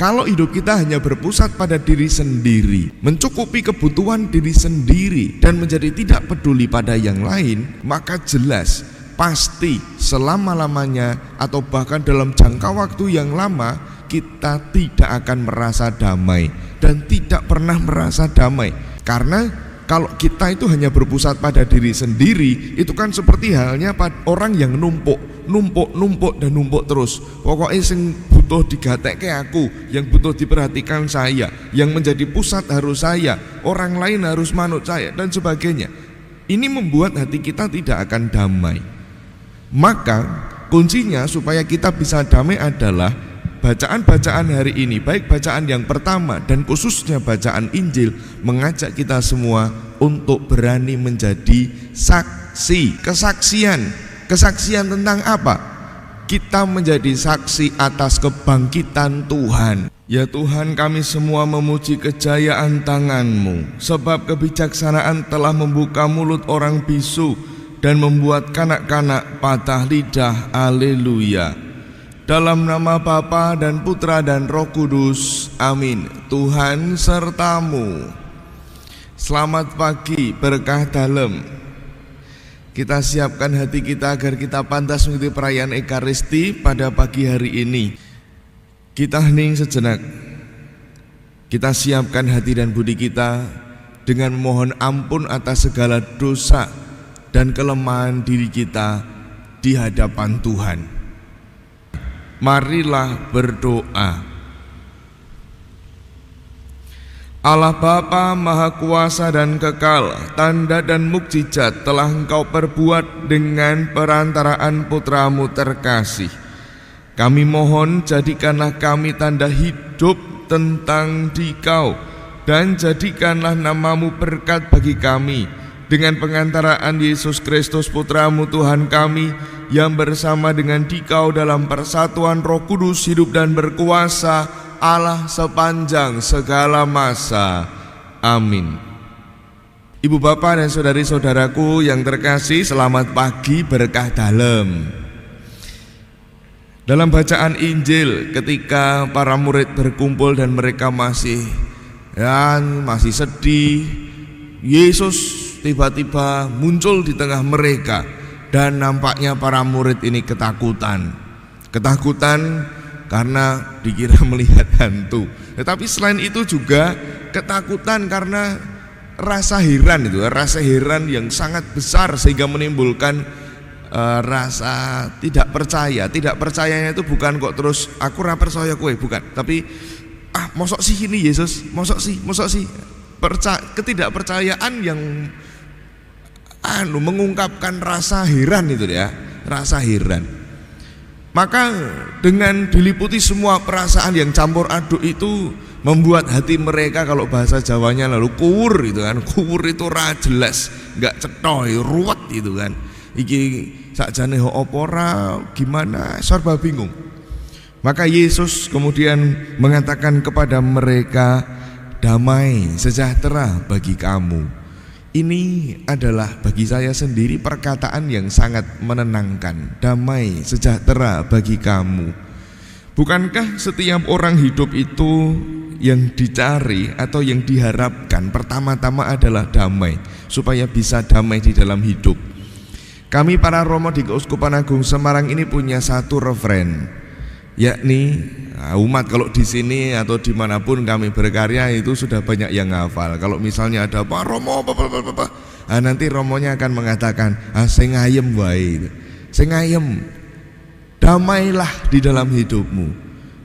Kalau hidup kita hanya berpusat pada diri sendiri, mencukupi kebutuhan diri sendiri, dan menjadi tidak peduli pada yang lain, maka jelas, pasti selama-lamanya atau bahkan dalam jangka waktu yang lama, kita tidak akan merasa damai dan tidak pernah merasa damai. Karena kalau kita itu hanya berpusat pada diri sendiri, itu kan seperti halnya orang yang numpuk dan numpuk terus. Pokoknya yang butuh digatekke aku, yang butuh diperhatikan saya, yang menjadi pusat harus saya, orang lain harus manut saya, dan sebagainya. Ini membuat hati kita tidak akan damai. Maka kuncinya supaya kita bisa damai adalah bacaan-bacaan hari ini, baik bacaan yang pertama dan khususnya bacaan Injil, mengajak kita semua untuk berani menjadi saksi. Kesaksian tentang apa? Kita menjadi saksi atas kebangkitan Tuhan. Ya Tuhan, kami semua memuji kejayaan tangan-Mu, sebab kebijaksanaan telah membuka mulut orang bisu dan membuat kanak-kanak patah lidah. Haleluya. Dalam nama Bapa dan Putra dan Roh Kudus, amin. Tuhan sertamu. Selamat pagi, berkah dalam. Kita siapkan hati kita agar kita pantas mengikuti perayaan Ekaristi pada pagi hari ini. Kita hening sejenak. Kita siapkan hati dan budi kita dengan memohon ampun atas segala dosa dan kelemahan diri kita di hadapan Tuhan. Marilah berdoa. Allah Bapa Maha Kuasa dan Kekal, tanda dan mukjizat telah Engkau perbuat dengan perantaraan Putra-Mu terkasih. Kami mohon jadikanlah kami tanda hidup tentang Dikau, dan jadikanlah nama-Mu berkat bagi kami dengan pengantaraan Yesus Kristus Putra-Mu Tuhan kami, yang bersama dengan Dikau dalam persatuan Roh Kudus hidup dan berkuasa Allah sepanjang segala masa. Amin. Ibu bapak dan saudari-saudaraku yang terkasih, selamat pagi, berkah dalam. Dalam bacaan Injil, ketika para murid berkumpul dan mereka masih sedih, Yesus tiba-tiba muncul di tengah mereka, dan nampaknya para murid ini ketakutan karena dikira melihat hantu. Tetapi selain itu juga ketakutan karena rasa heran yang sangat besar, sehingga menimbulkan rasa tidak percaya. Tidak percayanya itu bukan kok terus aku ora percaya kowe, bukan, tapi mosok sih ini Yesus, mosok sih. Ketidakpercayaan yang mengungkapkan rasa heran itu ya, rasa heran. Maka dengan diliputi semua perasaan yang campur aduk itu, membuat hati mereka, kalau bahasa Jawanya lalu kuwur gitu kan. Kuwur itu ra jelas, enggak cetha, ruwet gitu kan. Iki sakjane opo ora gimana, serba bingung. Maka Yesus kemudian mengatakan kepada mereka, damai sejahtera bagi kamu. Ini adalah bagi saya sendiri perkataan yang sangat menenangkan. Damai sejahtera bagi kamu. Bukankah setiap orang hidup itu yang dicari atau yang diharapkan pertama-tama adalah damai, supaya bisa damai di dalam hidup. Kami para Romo di Keuskupan Agung Semarang ini punya satu referen, yakni umat kalau di sini atau dimanapun kami berkarya itu sudah banyak yang hafal. Kalau misalnya ada Pak Romo nanti Romonya akan mengatakan sing ayem wae, sing ayem, damailah di dalam hidupmu.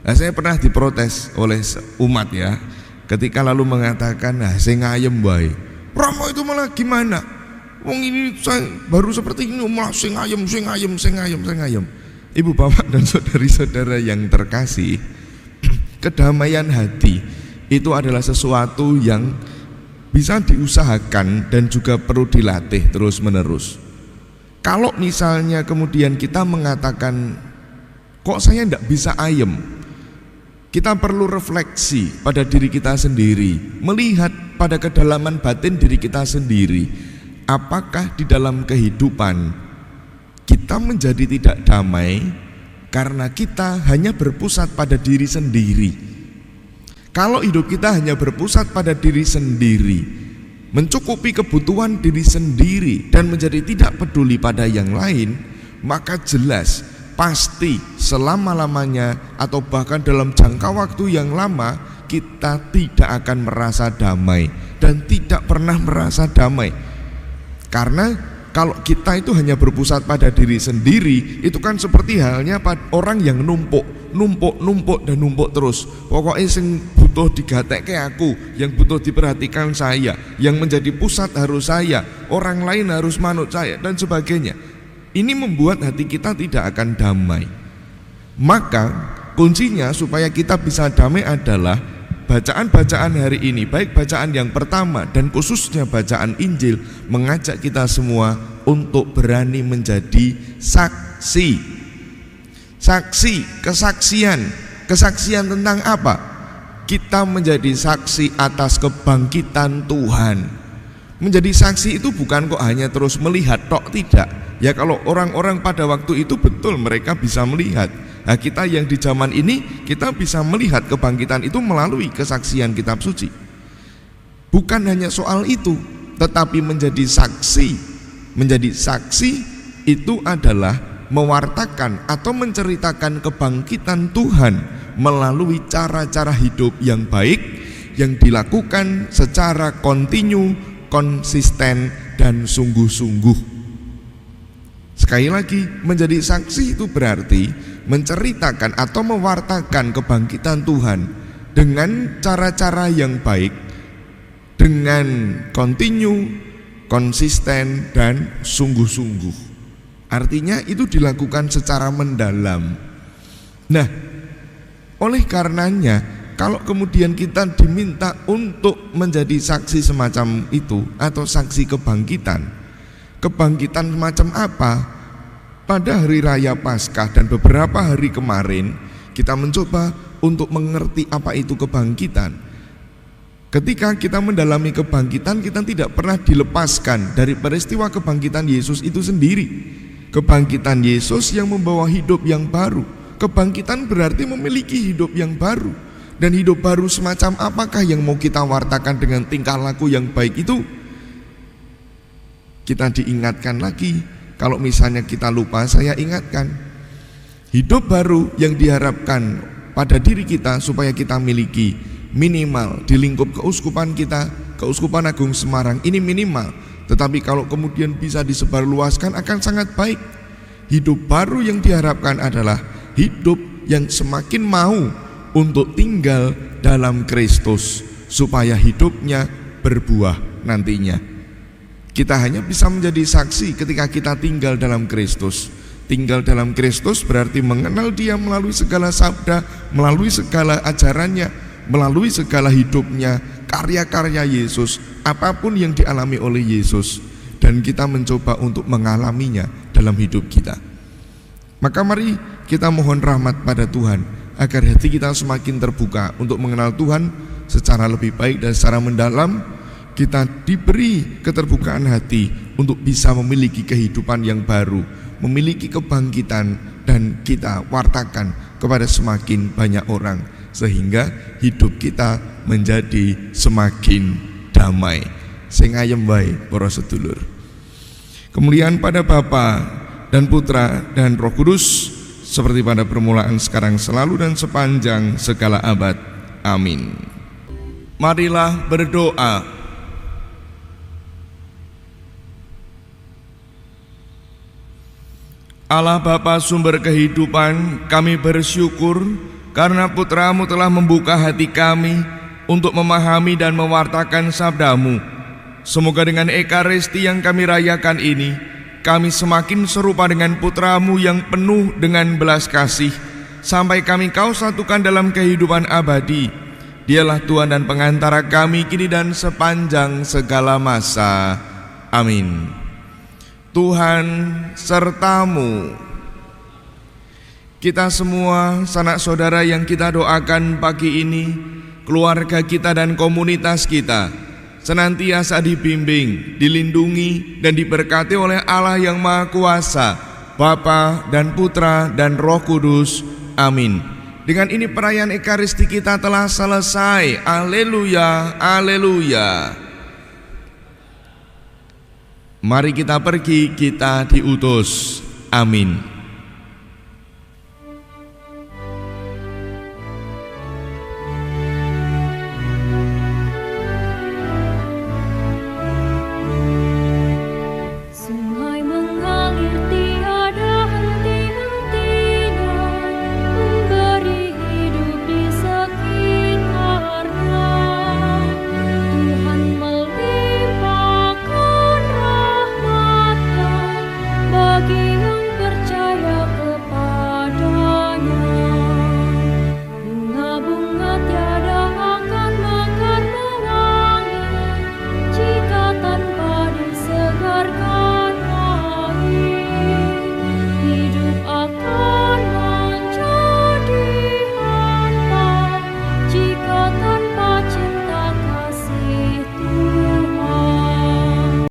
Saya pernah diprotes oleh umat ya, ketika lalu mengatakan sing ayem wae, Romo itu malah gimana, wong ini baru seperti ini malah sing ayem. Ibu bapak dan saudari-saudara yang terkasih, kedamaian hati itu adalah sesuatu yang bisa diusahakan dan juga perlu dilatih terus menerus. Kalau misalnya kemudian kita mengatakan kok saya tidak bisa ayem, kita perlu refleksi pada diri kita sendiri, melihat pada kedalaman batin diri kita sendiri. Apakah di dalam kehidupan kita menjadi tidak damai karena kita hanya berpusat pada diri sendiri, Kalau hidup kita hanya berpusat pada diri sendiri, mencukupi kebutuhan diri sendiri dan menjadi tidak peduli pada yang lain, maka jelas pasti selama-lamanya atau bahkan dalam jangka waktu yang lama kita tidak akan merasa damai dan tidak pernah merasa damai. Karena kalau kita itu hanya berpusat pada diri sendiri, itu kan seperti halnya orang yang numpuk dan numpuk terus. Pokoknya yang butuh digatekke aku, yang butuh diperhatikan saya, yang menjadi pusat harus saya, orang lain harus manut saya dan sebagainya. Ini membuat hati kita tidak akan damai. Maka kuncinya supaya kita bisa damai adalah bacaan-bacaan hari ini, baik bacaan yang pertama dan khususnya bacaan Injil, mengajak kita semua untuk berani menjadi saksi. Saksi, kesaksian tentang apa? Kita menjadi saksi atas kebangkitan Tuhan. Menjadi saksi itu bukan kok hanya terus melihat tok, tidak. Ya kalau orang-orang pada waktu itu betul mereka bisa melihat. Nah, kita yang di zaman ini kita bisa melihat kebangkitan itu melalui kesaksian kitab suci. Bukan hanya soal itu, tetapi menjadi saksi. Menjadi saksi itu adalah mewartakan atau menceritakan kebangkitan Tuhan melalui cara-cara hidup yang baik yang dilakukan secara kontinu, konsisten dan sungguh-sungguh. Sekali lagi, menjadi saksi itu berarti menceritakan atau mewartakan kebangkitan Tuhan dengan cara-cara yang baik, dengan kontinu, konsisten dan sungguh-sungguh. Artinya itu dilakukan secara mendalam. Nah, oleh karenanya kalau kemudian kita diminta untuk menjadi saksi semacam itu atau saksi kebangkitan semacam apa? Pada hari raya Paskah dan beberapa hari kemarin kita mencoba untuk mengerti apa itu kebangkitan. Ketika kita mendalami kebangkitan, kita tidak pernah dilepaskan dari peristiwa kebangkitan Yesus itu sendiri. Kebangkitan Yesus yang membawa hidup yang baru. Kebangkitan berarti memiliki hidup yang baru. Dan hidup baru semacam apakah yang mau kita wartakan dengan tingkah laku yang baik itu? Kita diingatkan lagi. Kalau misalnya kita lupa, saya ingatkan. Hidup baru yang diharapkan pada diri kita supaya kita miliki minimal di lingkup keuskupan kita, Keuskupan Agung Semarang, ini minimal. Tetapi kalau kemudian bisa disebarluaskan akan sangat baik. Hidup baru yang diharapkan adalah hidup yang semakin mau untuk tinggal dalam Kristus supaya hidupnya berbuah nantinya. Kita hanya bisa menjadi saksi ketika kita tinggal dalam Kristus. Tinggal dalam Kristus berarti mengenal Dia melalui segala sabda, melalui segala ajarannya, melalui segala hidupnya, karya-karya Yesus, apapun yang dialami oleh Yesus. Dan kita mencoba untuk mengalaminya dalam hidup kita. Maka mari kita mohon rahmat pada Tuhan agar hati kita semakin terbuka untuk mengenal Tuhan secara lebih baik dan secara mendalam. Kita diberi keterbukaan hati untuk bisa memiliki kehidupan yang baru, memiliki kebangkitan, dan kita wartakan kepada semakin banyak orang sehingga hidup kita menjadi semakin damai. Sing ayem wae para sedulur. Kemuliaan pada Bapa dan Putra dan Roh Kudus seperti pada permulaan, sekarang, selalu dan sepanjang segala abad. Amin. Marilah berdoa. Allah Bapa sumber kehidupan, kami bersyukur karena Putra-Mu telah membuka hati kami untuk memahami dan mewartakan sabda-Mu. Semoga dengan Ekaristi yang kami rayakan ini, kami semakin serupa dengan Putra-Mu yang penuh dengan belas kasih, sampai kami Kau satukan dalam kehidupan abadi. Dialah Tuhan dan pengantara kami kini dan sepanjang segala masa. Amin. Tuhan sertamu. Kita semua sanak saudara yang kita doakan pagi ini, keluarga kita dan komunitas kita senantiasa dibimbing, dilindungi dan diberkati oleh Allah yang Maha Kuasa, Bapa dan Putra dan Roh Kudus. Amin. Dengan ini perayaan Ekaristi kita telah selesai. Haleluya, haleluya. Mari kita pergi, kita diutus. Amin.